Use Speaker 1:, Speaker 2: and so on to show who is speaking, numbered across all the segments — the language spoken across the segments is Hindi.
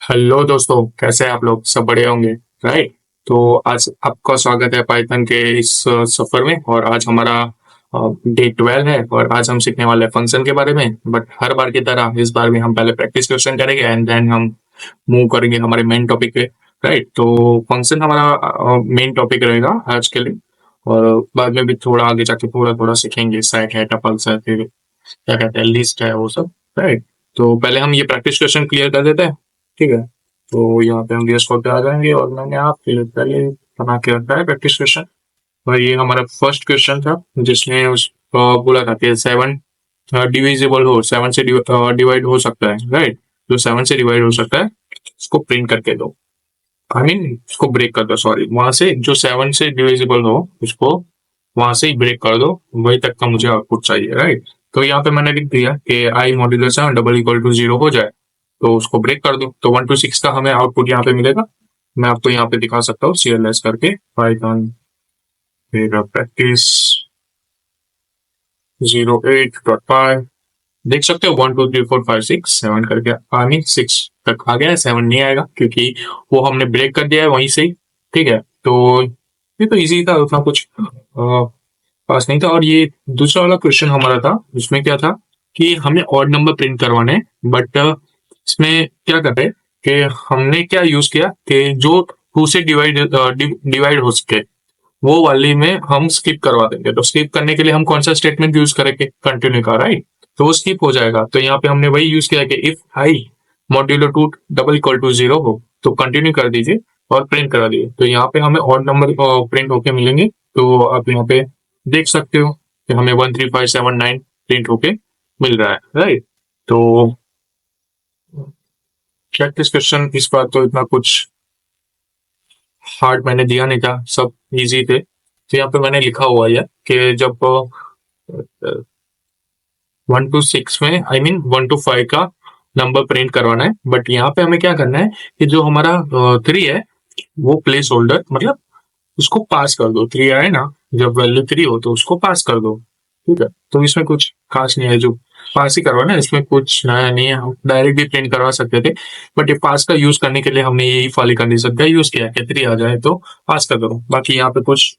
Speaker 1: हेलो दोस्तों, कैसे हैं आप लोग? सब बढ़िया होंगे, राइट? तो आज आपका स्वागत है पाइथन के इस सफर में। और आज हमारा डे 12 है और आज हम सीखने वाले हैं फंक्शन के बारे में। बट हर बार की तरह इस बार भी हम पहले प्रैक्टिस क्वेश्चन करेंगे एंड देन हम मूव करेंगे हमारे मेन टॉपिक पे, राइट? तो फंक्शन हमारा मेन टॉपिक रहेगा आज के लिए। और बाद में भी थोड़ा आगे जाके थोड़ा थोड़ा सीखेंगे, सेट है, टपल्स है, फिर क्या कहते हैं, लिस्ट है, वो सब, राइट? तो पहले हम ये प्रैक्टिस क्वेश्चन क्लियर कर देते हैं, ठीक है? तो यहाँ पे हम VS कोड पे आ जाएंगे और मैंने आप पहले बना के रखा है प्रैक्टिस क्वेश्चन। और ये हमारा फर्स्ट क्वेश्चन था जिसने उस बोला था कि 7 डिविजिबल हो, 7 से डिवाइड हो सकता है, राइट? जो 7 से डिवाइड हो सकता है उसको प्रिंट करके दो। आई मीन उसको ब्रेक कर दो, सॉरी, वहां से जो 7 से डिविजिबल हो उसको वहां से ही ब्रेक कर दो, वही तक का मुझे आउटपुट चाहिए, राइट? तो यहाँ पे मैंने लिख दिया कि आई मॉड्यूलर 7 डबल इक्वल टू 0 हो जाए तो उसको ब्रेक कर दो। तो 1 to 6 का हमें आउटपुट यहाँ पे मिलेगा। मैं आपको यहाँ पे दिखा सकता हूँ CLS करके, पाइथन, फिर प्रैक्टिस 08.5, देख सकते हो 1 2 3 4 5 6 7 करके, आई मीन 6 तक आ गया है। 7 नहीं आएगा क्योंकि वो हमने ब्रेक कर दिया है वहीं से ही, ठीक है? तो ये तो इजी था, उतना कुछ पास नहीं था। और ये दूसरा वाला क्वेश्चन हमारा था, उसमें क्या था कि हमें ऑड नंबर प्रिंट करवाने हैं। बट इसमें क्या कर रहे कि हमने क्या यूज किया कि जो 2 से डिवाइड हो सके वो वाली में हम स्किप करवा देंगे। तो स्किप करने के लिए हम कौन सा स्टेटमेंट यूज करेंगे? कंटिन्यू का, राइट? तो वो स्किप हो जाएगा। तो यहाँ पे हमने वही यूज किया कि if I modulo 2 double equal to 0 हो तो कंटिन्यू कर दीजिए और प्रिंट करा दीजिए। तो यहाँ पे हमें ऑड नंबर प्रिंट होके मिलेंगे। तो आप यहाँ पे देख सकते हो कि हमें 1 3 5 7 9 प्रिंट होके मिल रहा है, राइट? तो प्रैक्टिस क्वेश्चन इस बार तो इतना कुछ हार्ड मैंने दिया नहीं था, सब इजी थे। तो यहाँ पे मैंने लिखा हुआ है कि जब 1 to 6 में, आई मीन 1 to 5 का नंबर प्रिंट करवाना है। बट यहाँ पे हमें क्या करना है कि जो हमारा 3 है वो प्लेस होल्डर, मतलब उसको पास कर दो। 3 आए ना, जब वैल्यू 3 हो तो उसको पास कर दो, ठीक है? तो इसमें कुछ खास नहीं है, जो पास ही करवाना है, इसमें कुछ नया नहीं है। हम डायरेक्ट भी प्रिंट करवा सकते थे बट ये पास का यूज करने के लिए हमने यही वाली कंडीशन का यूज किया कि 3 आ जाए तो पास कर दो। बाकी यहाँ पे कुछ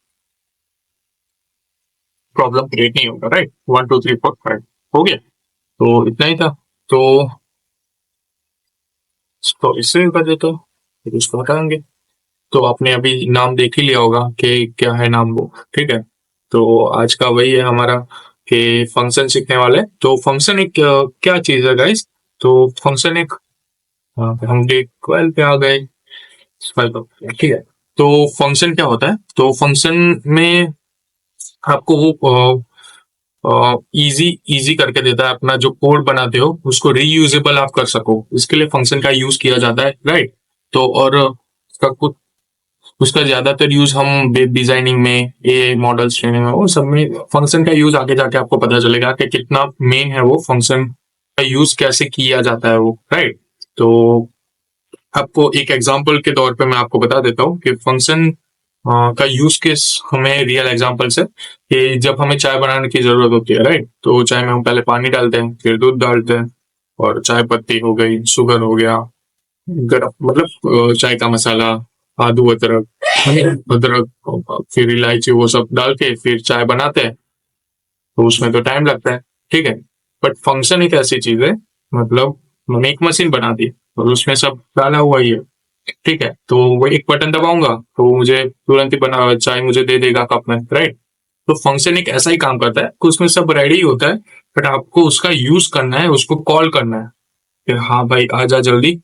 Speaker 1: प्रॉब्लम क्रिएट नहीं होगा, राइट? 1 2 3 4 5 हो गया, तो इतना ही था। तो इससे कर देते हैं, फिर इसको हटाएंगे। तो आपने अभी नाम देख ही लिया होगा कि क्या है नाम वो, ठीक है? तो आज का वही है हमारा कि फंक्शन सीखने वाले। तो फंक्शन एक क्या चीज है गाइस? तो फंक्शन एक, हम डे 12 पे आ गए, 12 पे, ठीक है? तो फंक्शन क्या होता है? तो फंक्शन में आपको वो इजी इजी करके देता है। अपना जो कोड बनाते हो उसको रीयूजेबल आप कर सको, इसके लिए फंक्शन का यूज किया जाता है, राइट? तो और उसका कुछ, उसका ज्यादातर यूज हम वेब डिजाइनिंग में, ए मॉडल्स ट्रेनिंग में, वो सब में फंक्शन का यूज आगे जाके आपको पता चलेगा कि कितना मेन है वो फंक्शन का यूज, कैसे किया जाता है वो, राइट? तो आपको एक एग्जांपल के तौर पे मैं आपको बता देता हूँ कि फंक्शन का यूज केस हमें रियल एग्जांपल से, कि जब हमें चाय बनाने की जरूरत होती है, राइट? तो चाय में हम पहले पानी डालते हैं, फिर दूध डालते हैं, और चाय पत्ती हो गई, शुगर हो गया, गरम मतलब चाय का मसाला, आदू, अदरक, फिर इलायची, वो सब डाल के फिर चाय बनाते हैं। तो उसमें तो टाइम लगता है, ठीक है? बट फंक्शन एक ऐसी चीज है, मतलब मैंने एक मशीन बना दी और उसमें सब डाला हुआ ही है, ठीक है? तो वो एक बटन दबाऊंगा तो मुझे तुरंत ही बना चाय मुझे दे देगा कप में, राइट? तो फंक्शन एक ऐसा ही काम करता है कि उसमें सब रेडी होता है, बट आपको उसका यूज करना है, उसको कॉल करना है कि हाँ भाई आ जा जल्दी,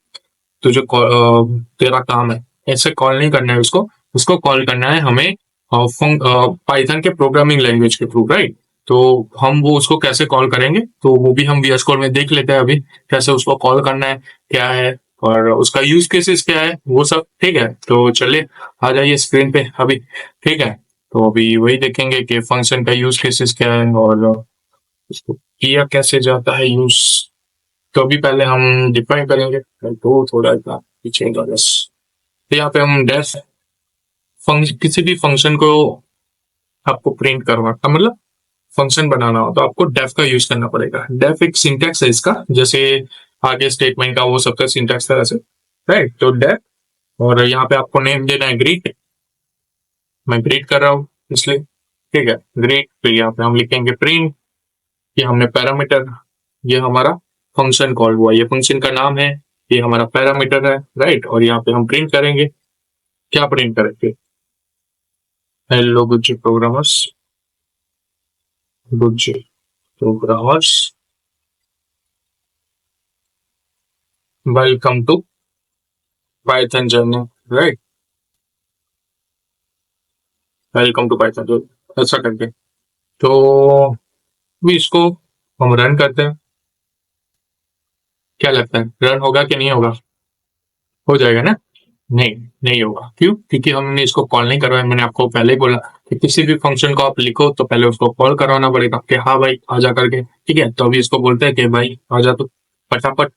Speaker 1: तुझे तेरा काम है। ऐसे कॉल नहीं करना है उसको, उसको कॉल करना है हमें पाइथन के प्रोग्रामिंग लैंग्वेज के थ्रू, राइट? तो हम वो उसको कैसे कॉल करेंगे तो वो भी हम VS कोड में देख लेते हैं अभी, कैसे उसको कॉल करना है, क्या है, और उसका यूज केसेस क्या है, वो सब, ठीक है? तो चलिए आ जाइए स्क्रीन पे अभी, ठीक है? तो अभी वही देखेंगे कि फंक्शन का यूज केसेस क्या है और उसको किया कैसे जाता है यूज। तो अभी पहले हम डिफाइन करेंगे, तो थोड़ा इतना पीछे का बस। तो यहाँ पे हम डेफ किसी भी फंक्शन को आपको प्रिंट करवाना, मतलब फंक्शन बनाना हो तो आपको डेफ का यूज करना पड़ेगा। डेफ एक सिंटैक्स है इसका, जैसे आगे स्टेटमेंट का वो सबका सिंटैक्स था वैसे। राइट। तो डेफ, और यहाँ पे आपको नेम देना है ग्रीट, मैं ग्रीट कर रहा हूँ इसलिए, ठीक है ग्रीट। फिर यहाँ पे हम लिखेंगे प्रिंट, ये हमने पैरामीटर, ये हमारा फंक्शन कॉल हुआ, ये फंक्शन का नाम है, ये हमारा पैरामीटर है, राइट। और यहाँ पे हम प्रिंट करेंगे, क्या प्रिंट करेंगे, hello good programmers, good programmers welcome to Python journey, right, welcome to Python journey, ऐसा करके। तो भी इसको हम रन करते हैं, क्या लगता है रन होगा कि नहीं होगा, हो जाएगा ना, नहीं नहीं होगा, क्यों, क्योंकि हमने इसको कॉल नहीं करवाया। मैंने आपको पहले ही बोला कि किसी भी फंक्शन को आप लिखो तो पहले उसको कॉल करवाना पड़ेगा कि हाँ भाई आजा करके, ठीक है। तो अभी इसको बोलते हैं कि भाई आजा तो फटाफट,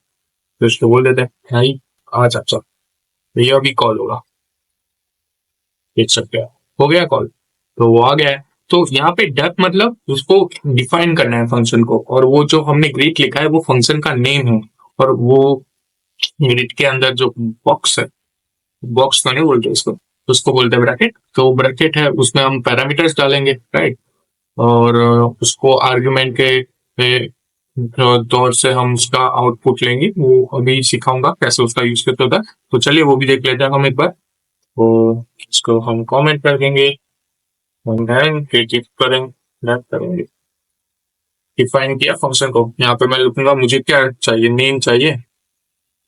Speaker 1: तो इसको बोल देते हैं भाई आजा चल, तो ये अभी कॉल होगा, देख सकते हैं हो गया कॉल, तो वो आ गया है। तो यहाँ पे डेफ मतलब उसको डिफाइन करना है फंक्शन को, और वो जो हमने ग्रीट लिखा है वो फंक्शन का नेम है, और वो ग्रीट के अंदर जो बॉक्स है, बॉक्स तो नहीं बोलते उसको बोलते हैं ब्रैकेट। तो ब्रैकेट है, उसमें हम पैरामीटर्स डालेंगे, राइट। और उसको आर्ग्यूमेंट के तौर से हम उसका आउटपुट लेंगे, वो अभी सिखाऊंगा कैसे उसका यूज करते होता है। तो चलिए वो भी देख लेते हैं हम एक बार। तो इसको हम कमेंट कर देंगे, करेंगे, डिफाइन किया फंक्शन को। यहाँ पे मैं लिखूंगा मुझे क्या चाहिए, नेम चाहिए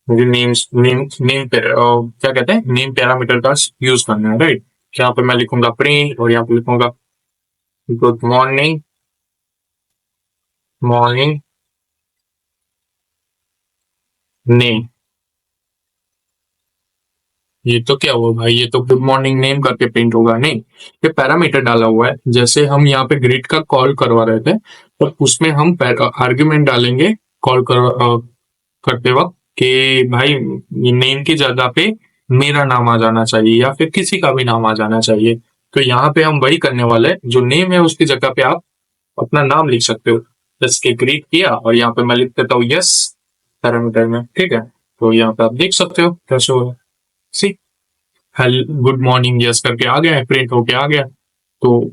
Speaker 1: मुझे, नेम पे क्या कहते हैं, नेम पैरामीटर का यूज करना है, राइट। यहाँ पे मैं लिखूंगा प्रिंट, और यहाँ पे लिखूंगा गुड मॉर्निंग, मॉर्निंग नेम। ये तो क्या हुआ भाई, ये तो गुड मॉर्निंग नेम करके प्रिंट होगा, नहीं, ये पैरामीटर डाला हुआ है। जैसे हम यहाँ पे ग्रिड का कॉल करवा रहे थे, तो उसमें हम आर्ग्यूमेंट डालेंगे कॉल करते वक्त कि भाई नेम की जगह पे मेरा नाम आ जाना चाहिए, या फिर किसी का भी नाम आ जाना चाहिए। तो यहाँ पे हम वही करने वाले हैं, जो नेम है उसकी जगह पे आप अपना नाम लिख सकते हो। जैसे ग्रीट किया, और यहाँ पे मैं लिख देता हूँ यस पैरामीटर में, ठीक है। तो यहाँ पे आप देख सकते हो कैसे हो, सी हेलो गुड मॉर्निंग यस करके आ गया है, प्रिंट होके आ गया। तो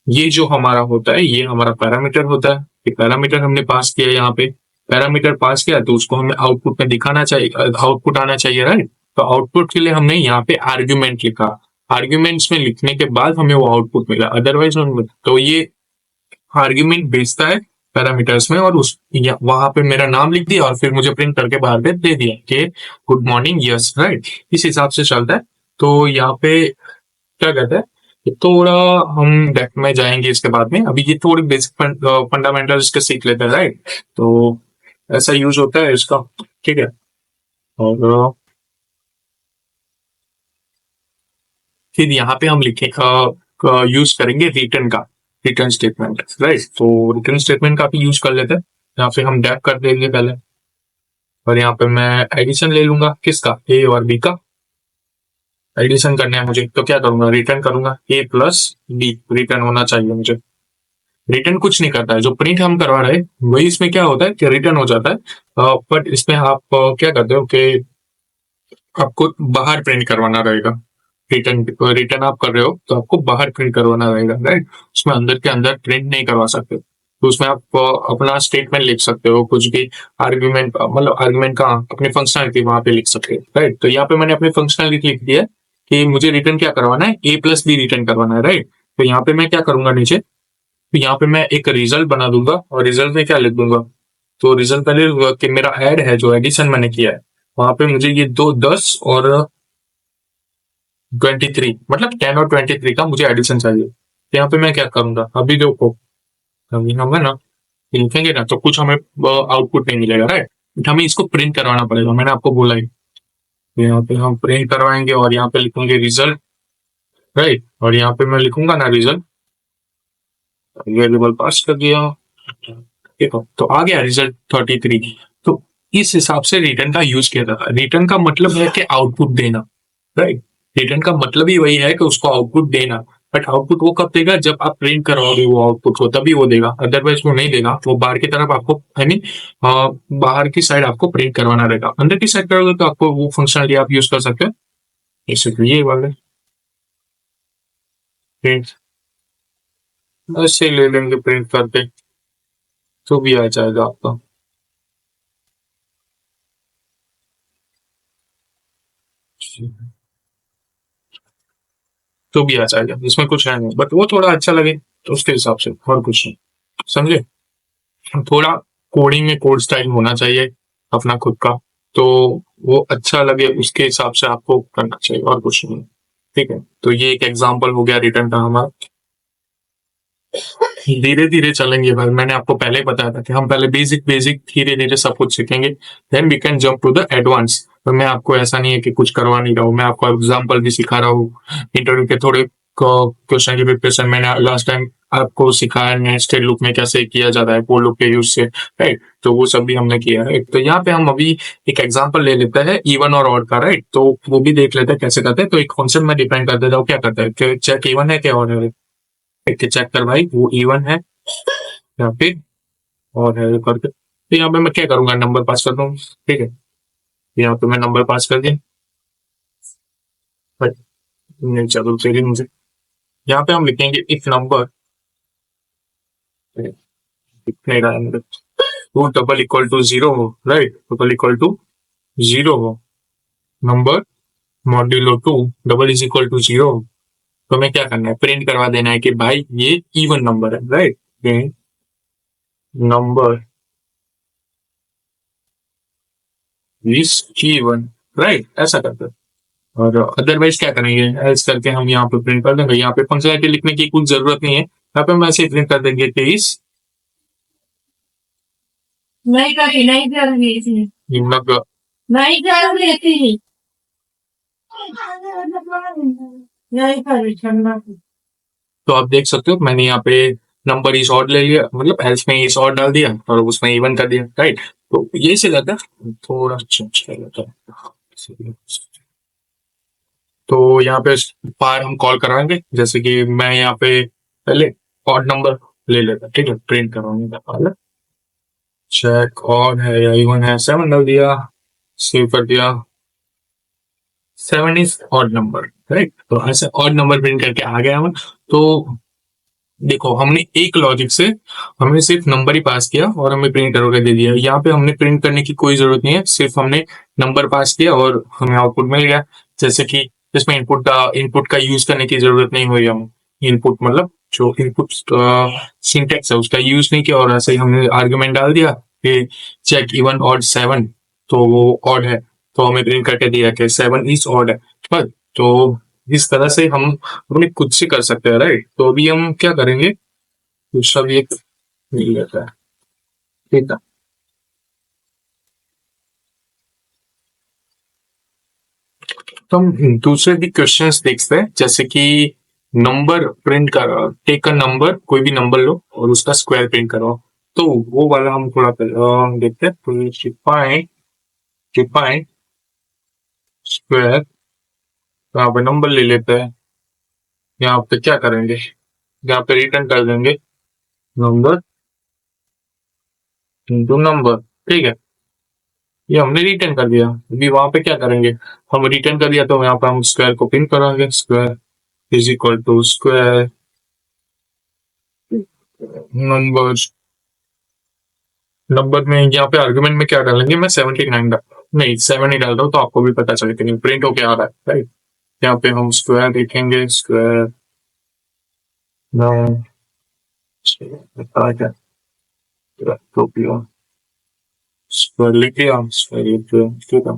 Speaker 1: ये जो हमारा होता है ये हमारा पैरामीटर होता है, कि पैरामीटर हमने पास किया, यहाँ पे पैरामीटर पास किया तो उसको हमें आउटपुट में दिखाना चाहिए, आउटपुट आना चाहिए, राइट। तो आउटपुट के लिए हमने यहाँ पे आर्ग्यूमेंट लिखा, आर्ग्यूमेंट्स में लिखने के बाद हमें वो आउटपुट मिला, अदरवाइज तो ये आर्ग्यूमेंट भेजता है पैरामीटर्स में, और उस वहां पे मेरा नाम लिख दिया, और फिर मुझे प्रिंट करके बाहर पे दे दिया कि गुड मॉर्निंग यस, राइट। इस हिसाब से चलता है। तो यहाँ पे क्या कहते हैं, ये थोड़ा हम डेप्थ में जाएंगे इसके बाद में, अभी ये थोड़ी बेसिक फंडामेंटल इसके सीख लेते हैं, राइट। तो ऐसा यूज होता है इसका, ठीक है। और फिर यहाँ पे हम लिखे यूज करेंगे रिटर्न का, रिटर्न स्टेटमेंट, राइट। तो रिटर्न स्टेटमेंट का भी यूज कर लेते हैं। यहाँ पे हम डेप कर देंगे पहले, और यहाँ पे मैं एडिशन ले लूंगा, किसका, ए और बी का एडिशन करना है मुझे। तो क्या करूंगा, रिटर्न करूंगा ए प्लस बी, रिटर्न होना चाहिए मुझे। रिटर्न कुछ नहीं करता है, जो प्रिंट हम करवा रहे हैं वही इसमें क्या होता है कि रिटर्न हो जाता है। बट इसमें आप क्या करते हो कि आपको बाहर प्रिंट करवाना रहेगा। रिटर्न रिटर्न आप कर रहे हो तो आपको बाहर प्रिंट करवाना रहेगा, राइट। उसमें अंदर के अंदर प्रिंट नहीं करवा सकते। तो उसमें आप अपना स्टेटमेंट लिख सकते हो, कुछ भी आर्ग्यूमेंट, मतलब आर्ग्यूमेंट का अपनी फंक्शनलिटी वहां पे लिख सकते हो, राइट। तो यहाँ पे मैंने अपनी फंक्शनलिटी लिख दिया है कि मुझे रिटर्न क्या करवाना है, ए प्लस बी रिटर्न करवाना है, राइट। तो यहाँ पे मैं क्या करूंगा नीचे, तो यहाँ पे मैं एक रिजल्ट बना दूंगा, और रिजल्ट में क्या लिख दूंगा, तो रिजल्ट पहले लिखूंगा कि मेरा ऐड है जो एडिशन मैंने किया है, वहां पे मुझे ये दो 10 और 23, मतलब 10 और 23 का मुझे एडिशन चाहिए। तो यहाँ पे मैं क्या करूंगा, अभी देखो अभी हम है ना लिखेंगे ना तो कुछ हमें आउटपुट नहीं मिलेगा, राइट। हमें इसको प्रिंट करवाना पड़ेगा, मैंने आपको बोला ही। तो यहाँ पे हम प्रिंट करवाएंगे, और यहाँ पे लिखेंगे रिजल्ट, राइट। और यहाँ पे मैं लिखूंगा ना रिजल्ट, वेरिएबल पास कर दिया, देखो तो आ गया रिजल्ट 33। तो इस हिसाब से रिटर्न का यूज किया जाता है। रिटर्न का मतलब है कि आउटपुट देना, राइट। रिटर्न का मतलब ही वही है कि उसको आउटपुट देना। बट आउटपुट वो कब देगा, जब आप प्रिंट करवाओगे वो आउटपुट को, तभी वो देगा, अदरवाइज वो नहीं देगा। वो बाहर की तरफ आपको यानी बाहर की साइड आपको प्रिंट करवाना रहेगा। अंदर की साइड करोगे तो आपको वो फंक्शनलिटी आप यूज कर सकते हो। इसलिए ये वाले प्रिंट ऐसे ले लेंगे प्रिंट करके, तो भी आ जाएगा आपका। तो भी आ जाएगा, इसमें कुछ है नहीं, बट वो थोड़ा अच्छा लगे तो उसके हिसाब से, और कुछ नहीं, समझे। थोड़ा कोडिंग में कोड स्टाइल होना चाहिए अपना खुद का, तो वो अच्छा लगे उसके हिसाब से आपको करना चाहिए, और कुछ नहीं। ठीक है, तो ये एक एग्जांपल हो गया रिटर्न का हमारा। धीरे धीरे चलेंगे भाई, मैंने आपको पहले ही बताया था कि हम पहले बेसिक बेसिक धीरे धीरे सब कुछ सीखेंगे, then we can jump to the advance. तो मैं आपको ऐसा नहीं है कि कुछ करवा नहीं रहा हूँ, मैं आपको एग्जांपल भी सिखा रहा हूँ। इंटरव्यू के थोड़े क्वेश्चन की प्रिपरेशन मैंने लास्ट टाइम आपको सिखाया, नेस्टेड लूप में कैसे किया जाता है फॉर लूप के यूज से, राइट। तो वो सब भी हमने किया है। तो यहाँ पे हम अभी एक एग्जांपल ले लेते हैं इवन और ऑड का, राइट। तो वो भी देख लेते हैं कैसे करते हैं। तो एक कॉन्सेप्ट में डिपेंड कर देता हूँ क्या करता है, चेक इवन है क्या ऑड है। चेक कर भाई, वो इवन है या फिर और है करके। तो यहाँ पे मैं क्या करूंगा, नंबर पास कर दूंगा, ठीक है। यहाँ पे मैं नंबर पास कर दिया भाई, नहीं चलो चाहिए मुझे। यहाँ पे हम लिखेंगे इफ नंबर नहीं रहा है, two double equal to zero हो, right, double equal to zero हो, number modulo two double is equal to zero हो। तो हमें क्या करना है, प्रिंट करवा देना है कि भाई ये इवन नंबर है, right. Print number is even, right, ऐसा करते हैं। और अदरवाइज क्या करेंगे, एल्स करके हम यहाँ पे प्रिंट कर देंगे। यहाँ पे फंक्शनलिटी लिखने की कुछ जरूरत नहीं है, यहाँ पे हम ऐसे ही प्रिंट कर देंगे कि इस
Speaker 2: नहीं करी, नहीं कर रही थी,
Speaker 1: नंबर।
Speaker 2: नहीं कर रही थी, नहीं करी ठंडा की।
Speaker 1: तो आप देख सकते हो मैंने यहाँ पे नंबर इस ऑड ले लिया, मतलब एल्स में इस ऑड डाल दिया और उसमें इवन कर दिया, राइट। तो ये से जाता है, थोड़ा चेंज कर लेता है। तो यहाँ पे पार हम कॉल कराएंगे, जैसे कि मैं यहाँ पे पहले ऑड नंबर ले लेता, ठीक है, प्रिंट करवाऊंगा पहले। चेक ऑड है या इवन है, 7 डाल दिया, सेव कर दिया। 7 इज ऑड नंबर, राइट। तो ऐसे ऑड नंबर प्रिंट करके आ गया हम। तो देखो हमने एक लॉजिक से हमने सिर्फ नंबर ही पास किया और हमें प्रिंट करके दे दिया। यहाँ पे हमने प्रिंट करने की कोई जरूरत नहीं है, सिर्फ हमने नंबर पास किया और हमें आउटपुट मिल गया। जैसे कि इसमें इनपुट का यूज करने की जरूरत नहीं हुई, हम इनपुट मतलब जो इनपुट सिंटेक्स है उसका यूज नहीं किया, और ऐसे ही हमने आर्ग्यूमेंट डाल दिया कि चेक इवन ऑड 7, तो वो ऑड है, तो हमें प्रिंट करके दिया कि 7 इज ऑड है, बस। तो इस तरह से हम अपने खुद से कर सकते हैं, राइट। तो अभी हम क्या करेंगे, दूसरा भी एक मिल लेता है, ठीक है। तो हम दूसरे भी क्वेश्चंस देखते हैं, जैसे कि नंबर प्रिंट कर, टेक अ नंबर, कोई भी नंबर लो और उसका स्क्वायर प्रिंट करो। तो वो वाला हम थोड़ा देखते हैं। तो डिफाइन डिफाइन स्क्वायर, यहाँ पे नंबर ले लेते हैं। यहाँ पे क्या करेंगे, यहाँ पे रिटर्न कर देंगे नंबर इंटू नंबर, ठीक है। ये हमने रिटर्न कर दिया। अभी वहां पे क्या करेंगे, हम रिटर्न कर दिया तो यहाँ पे हम स्क्वायर को प्रिंट कराएंगे, square is equal to square number. Number में यहाँ पे आर्गुमेंट में क्या डालेंगे, मैं 79 डाल, नहीं 7 ही डाल रहा हूँ, तो आपको भी पता चले कि नहीं प्रिंट होके आ रहा है, राइट। यहाँ पे हम स्क्वायर लिखेंगे, स्क्वायर स्क्वायर लिख दिया, स्क्वायर लिख दिया, ठीक है।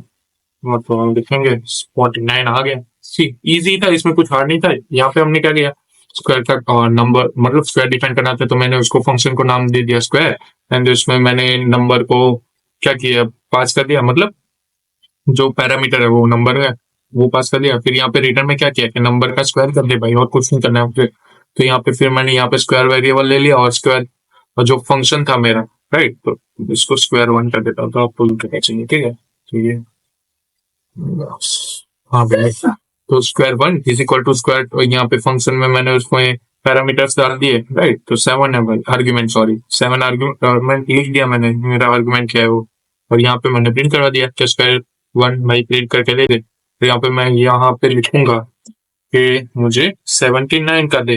Speaker 1: मतलब हम लिखेंगे 49 आ गया। सी इजी था, इसमें कुछ हार्ड नहीं था। यहाँ पे हमने क्या किया, स्क्वायर का नंबर मतलब स्क्वायर डिफाइन करना था, तो मैंने उसको फंक्शन को नाम दे दिया स्क्वायर, एंड उसमें मैंने नंबर को क्या किया, पास कर दिया, मतलब जो पैरामीटर है वो नंबर है वो पास कर दिया। फिर यहाँ पे रिटर्न में क्या किया कि नंबर का स्क्वायर कर दे भाई, और कुछ नहीं करना है फिर। तो यहाँ पे फिर मैंने यहाँ पे स्क्वायर वेरिएबल ले लिया और स्क्वायर और जो फंक्शन था मेरा, राइट, तो इसको स्क्वायर 1 कर देता हूँ, तो आपको भी करना चाहिए, ठीक है। तो ये हाँ भाई, तो square 1 is equal to square, तो यहाँ पे फंक्शन में मैंने उसमें पैरामीटर्स डाल दिए, राइट। तो 7 आर्ग्यूमेंट, सॉरी 7 आर्ग्यूमेंट लिख दिया मैंने, मेरा आर्ग्यूमेंट क्या है वो, और यहाँ पे मैंने प्रिंट करवा दिया कि स्क्वायर 1 भाई प्रिंट करके दे दे। तो यहाँ पे मैं यहाँ पे लिखूंगा कि मुझे 79 का दे,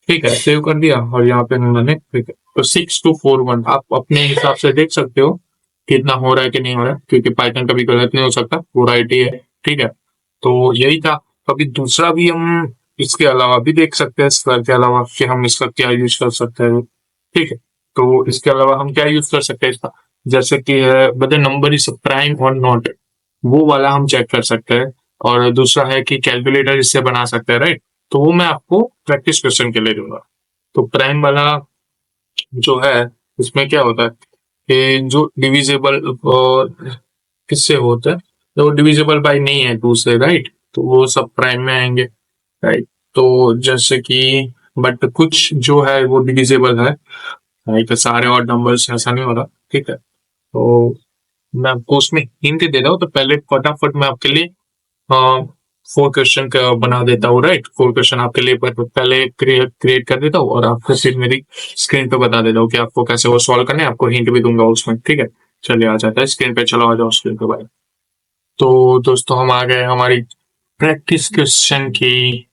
Speaker 1: ठीक है, सेव कर दिया और यहाँ पे मैंने, ठीक है, तो 6241 आप अपने हिसाब से देख सकते हो कितना हो रहा है कि नहीं हो रहा है, क्योंकि पाइथन कभी गलत नहीं हो सकता, वो राइट ही है, ठीक है। तो यही था। अभी दूसरा भी हम इसके अलावा भी देख सकते हैं, स्क्वायर के अलावा कि हम इसका क्या यूज कर सकते हैं, ठीक है। तो इसके अलावा हम क्या यूज कर सकते हैं इसका, जैसे कि है whether नंबर इज प्राइम और नॉट, वो वाला हम चेक कर सकते हैं। और दूसरा है कि कैलकुलेटर इससे बना सकते हैं, राइट। तो वो मैं आपको प्रैक्टिस क्वेश्चन के लिए दूंगा। तो प्राइम वाला जो है उसमें क्या होता है कि जो डिविजिबल किससे होता है, तो डिविजिबल बाय नहीं है 2 से, राइट। तो वो सब प्राइम में आएंगे, राइट। तो जैसे कि बट कुछ जो है वो डिविजिबल है, राइट। सारे और नंबर्स ऐसा नहीं हो रहा, ठीक है। तो मैं आपको उसमें हिंट दे रहा हूँ, तो पहले फटाफट मैं आपके लिए 4 क्वेश्चन का बना देता हूँ, राइट। 4 क्वेश्चन आपके लिए पहले क्रिएट कर देता हूँ और आपको फिर मेरी स्क्रीन पे बता देता हूँ कि आपको कैसे वो सॉल्व करना है, आपको हिंट भी दूंगा उसमें, ठीक है। चलिए आ जाता है स्क्रीन पे, चलो आ जाओ स्क्रीन पे भाई। तो दोस्तों हम आ गए हमारी प्रैक्टिस क्वेश्चन की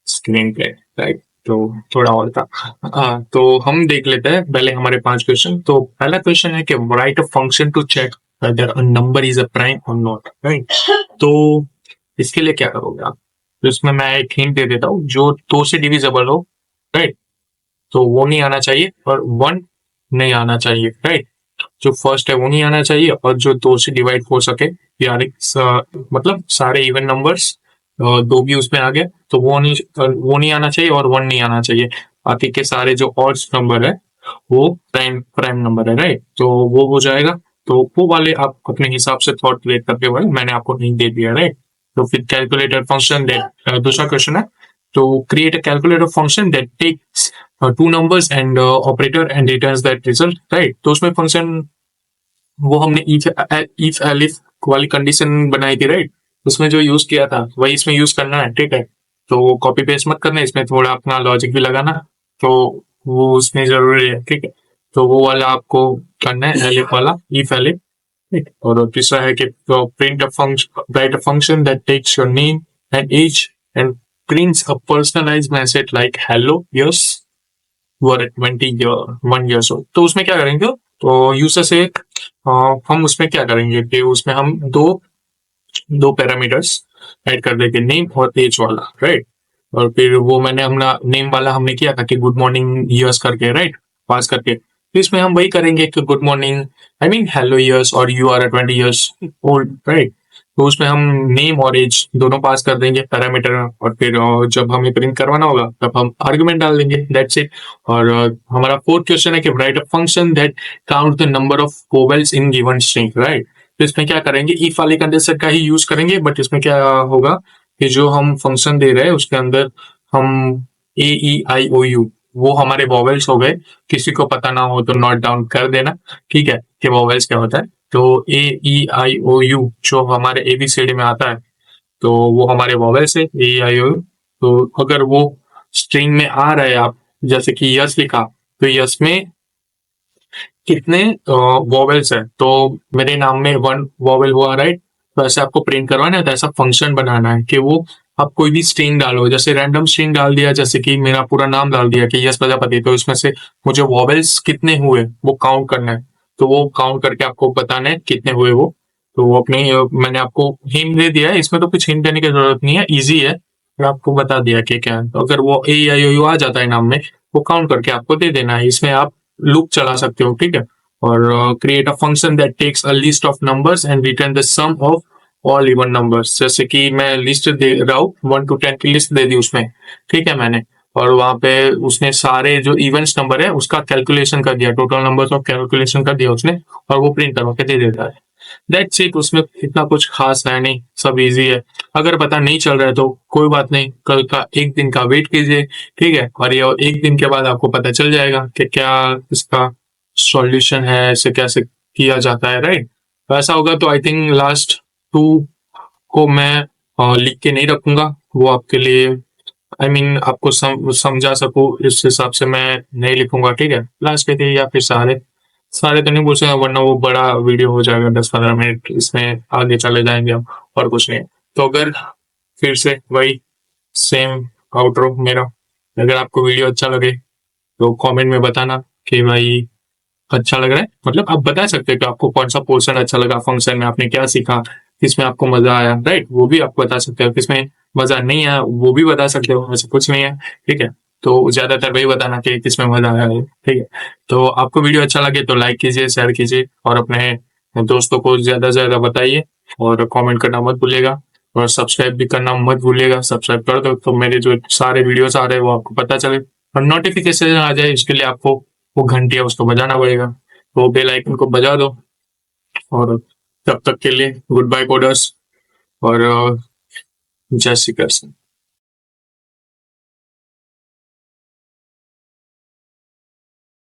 Speaker 1: स्क्रीन पे, राइट। तो थोड़ा और था, तो हम देख लेते हैं पहले हमारे 5 क्वेश्चन। तो पहला क्वेश्चन है कि write a function to check whether a number is a prime or not, right. तो इसके लिए क्या करोगे आप, तो इसमें मैं एक हिंट दे देता हूँ, जो 2 से डिविजिबल हो, राइट, तो वो नहीं आना चाहिए और 1 नहीं आना चाहिए, राइट। जो फर्स्ट है वो नहीं आना चाहिए और जो 2 से डिवाइड हो सके, यार मतलब सारे इवन नंबर्स 2 भी उसमें आ गए तो वो नहीं आना चाहिए और 1 नहीं आना चाहिए। बाकी के सारे जो ऑड्स नंबर है वो प्राइम प्राइम नंबर है, राइट। तो वो हो जाएगा। तो वो वाले आप अपने हिसाब से थॉट क्रिएट करके वाले मैंने आपको नहीं दे दिया, राइट। तो फिर कैलकुलेटर फंक्शन दैट, दूसरा क्वेश्चन है, तो create a calculator function that takes 2 numbers and operator and returns that result, right. तो उसमें फंक्शन वो हमने इफ एलिफ वाली कंडीशन बनाई थी, राइट। उसमें जो यूज किया था वही इसमें यूज करना है, ठीक है। तो कॉपी पेस्ट मत करना, इसमें थोड़ा अपना लॉजिक भी लगाना, तो वो उसमें जरूरी है, ठीक है। तो वो वाला आपको करना है, एलिफ वाला, इफ एलिफ, ठीक। और तीसरा है कि print a function, right a function that takes your name and age and prints a personalised message like hello yes you are 21 years old। तो उसमें क्या करेंगे, तो यूजर से हम उसमें क्या करेंगे कि उसमें हम दो पैरामीटर्स ऐड कर देंगे, नेम और एज वाला, राइट। और फिर वो मैंने अपना नेम वाला हमने किया था कि गुड मॉर्निंग यस करके, राइट, पास करके। तो इसमें हम वही करेंगे कि good morning, I mean hello yes और you are 20 years old, right. तो उसमें हम नेम और एज दोनों पास कर देंगे पैरामीटर, और फिर जब हमें प्रिंट करवाना होगा तब हम आर्गुमेंट डाल देंगे, दैट्स इट। और हमारा 4th क्वेश्चन है कि write a function that count the number of vowels in given string, right. तो इसमें क्या करेंगे, इफ वाले कंडीशन का ही यूज करेंगे, बट इसमें क्या होगा कि जो हम फंक्शन दे रहे हैं उसके अंदर हम AEIOU वो हमारे वॉवेल्स हो गए। किसी को पता ना हो तो नोट डाउन कर देना, ठीक है, कि वॉवेल्स क्या होता है। तो AEIOU जो हमारे ABCD में आता है, तो वो हमारे वॉवेल्स है, AEIOU। तो अगर वो स्ट्रिंग में आ रहा है, आप जैसे कि यस लिखा, तो यस में कितने वॉवेल्स है, तो मेरे नाम में 1 वॉवेल हुआ, राइट। तो ऐसे आपको प्रिंट करवाना है, तो ऐसा फंक्शन बनाना है कि वो आप कोई भी स्ट्रिंग डालो, जैसे रैंडम स्ट्रिंग डाल दिया, जैसे कि मेरा पूरा नाम डाल दिया कि यस प्रजापति, तो इसमें से मुझे वॉवेल्स कितने हुए वो काउंट करना है। तो वो काउंट करके आपको बताना है कितने हुए वो। तो वो अपने मैंने आपको हिंट दे दिया है, इसमें तो कुछ हिंट देने की जरूरत नहीं है, ईजी है, मैं आपको बता दिया कि क्या है। तो अगर वो AEIOU आ जाता है नाम में, वो काउंट करके आपको दे देना है। इसमें आप लूप चला सकते हो, ठीक है। और create a function that takes a list of numbers and return the sum of all even numbers. जैसे कि मैं लिस्ट दे रहा हूँ, 1 to 10 की लिस्ट दे दी उसमें, ठीक है मैंने, और वहां पे उसने सारे जो इवेंट्स नंबर है उसका कैलकुलेशन कर दिया, टोटल नंबर्स ऑफ कैलकुलेशन कर दिया उसने, और वो प्रिंट करवा के दे देता है। दैट्स इट, उसमें इतना कुछ खास है नहीं, सब इजी है। अगर पता नहीं चल रहा है तो कोई बात नहीं, कल का एक दिन का वेट कीजिए, ठीक है, और ये एक दिन के बाद आपको पता चल जाएगा कि क्या इसका सॉल्यूशन है, इसे कैसे किया जाता है, राइट। तो ऐसा होगा तो आई थिंक लास्ट 2 को मैं लिख के नहीं रखूंगा, वो आपके लिए आपको समझा सकूं इस हिसाब से मैं नहीं लिखूंगा, ठीक है। लास्ट के थे या फिर सारे सारे तो नहीं बोल सकता, वरना वो बड़ा वीडियो हो जाएगा 10-15 मिनट, इसमें आगे चले जाएंगे हम, और कुछ नहीं। तो अगर फिर से वही सेम आउटरो मेरा, अगर आपको वीडियो अच्छा लगे तो कमेंट में बताना कि भाई अच्छा लग रहा है, मतलब आप बता सकते हो कि आपको कौन सा पोर्शन अच्छा लगा, फंक्शन में आपने क्या सीखा, किसमें आपको मजा आया, राइट, वो भी आप बता सकते हो। किसमें मजा नहीं आया वो भी बता सकते हो, ऐसा कुछ नहीं है, ठीक है। तो ज्यादातर वही बताना कि किसमें मजा आया है, ठीक है। तो आपको वीडियो अच्छा लगे तो लाइक कीजिए, शेयर कीजिए, और अपने दोस्तों को ज्यादा से ज्यादा बताइए, और कमेंट करना मत भूलिएगा, और सब्सक्राइब भी करना मत भूलिएगा। सब्सक्राइब कर दो तो मेरे जो सारे वीडियोस आ रहे हैं वो आपको पता चले, और नोटिफिकेशन आ जाए, इसके लिए आपको वो घंटी है उसको बजाना पड़ेगा, तो बेल आइकन को बजा दो। और तब तक के लिए गुड बाय कोडर्स, और जय श्री कृष्ण।